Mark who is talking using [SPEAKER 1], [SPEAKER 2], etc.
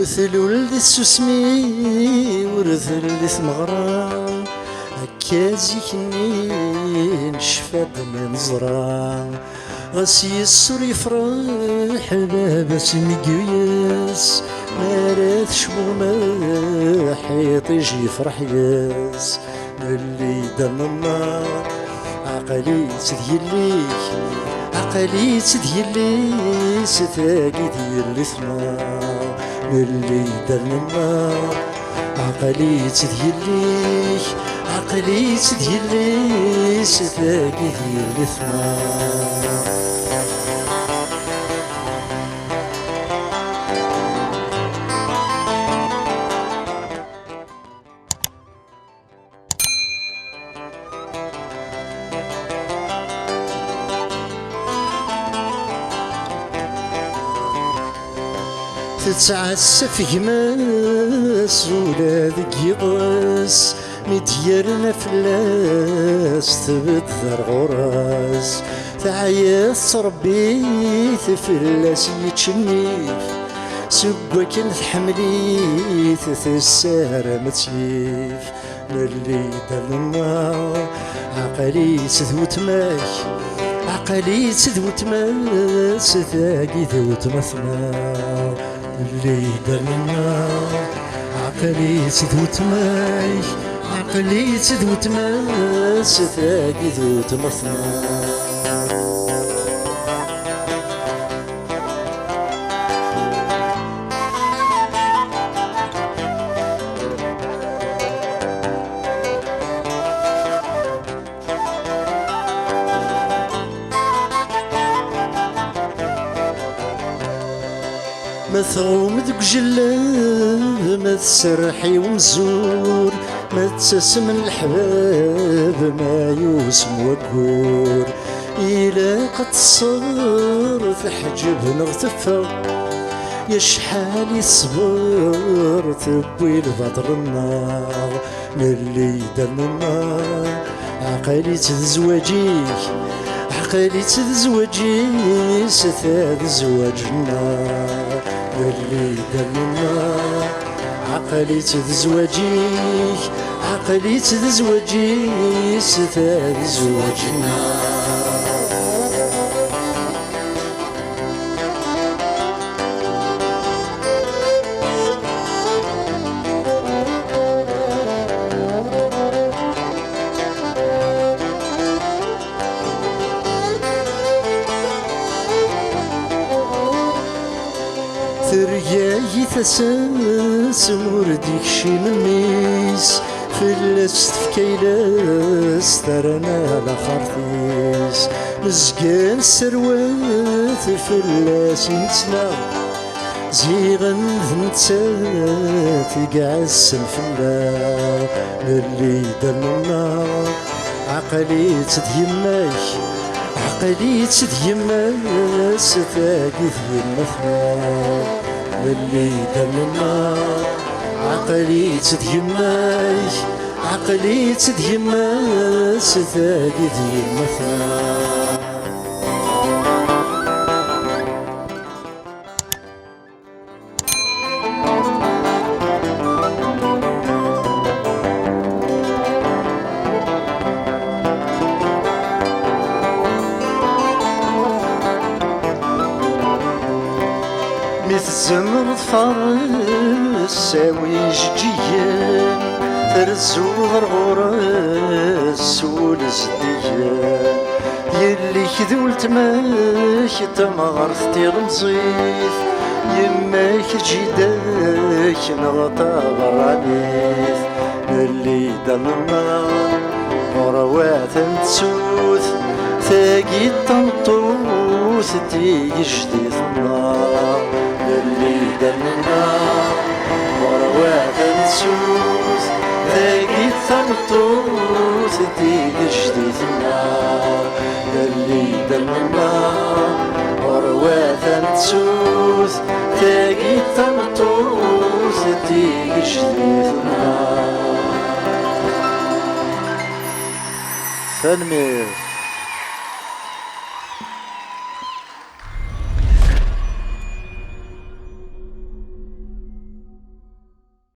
[SPEAKER 1] ثلول ذي السسمي ورثل ذي ثمغران هكازي كنين شفاد من زران غسي السر يفرح لاباس مقياس مارات شمومة حيط يجي يفرح ياس اللي دم النار عقلي تديليك عقلي تديلي ستاقي ديال الثمار اللي دم النار عقلي تديليك عقلي تديلي ستاقي ديال الثمار تتعسف يماس ولا ذك يضاس مديرنا فلاس تبدر غراس تعياس ربي فلاس يتشنيف سقوا كنت حمليت السهرة متسيف للي دار النار عقلي تذوت ماك عقلي تذوت ماك ستاقي ذوت مثنار اللي دار النار عقلي تذوت ماك عقلي تذوت ماك ستاقي ذوت مثنار مثغوم دق جلاب ما تسرحي ومزور ما تسسم الحباب ما يوسم وقور إلا قد صار في حجب نغتفى يا شحال صبر تبوي البطر النار للي دم النار عقلي تزواجيك عقلي تزواجي ستاد زواج النار اللي دم النار عقلي تزواجيك عقلي تزواجي ستاد زواج النار ثرياي ثساس مورديك شي مميس فلاس تفكيلاس ترانا على خرطيس مزقان سروات فلاس نتسنا زيغن ثنتسات يقعس الفلا للي دمنا عقلي تديماك عقلي تديماك ستاقي ذي المثنى للي دمنا عقلي تديماك عقلي تديماك ستاقي ذي المثنى مثل فرس ساوي جيان ترزو غرغراس ولزديان يلي كذولت ماك تمغرثتي رمزيث يماك جيداك نغطى غرانيث اللي دمنا غروات تسوث ثاقي الطنطوث تيجي جديد النار اللي دمنا وروات نسوس ثاقي الطنطوث تيجي جديد النار اللي دمنا وروات نسوس ثاقي الطنطوث تيجي جديد النار.
[SPEAKER 2] تنمير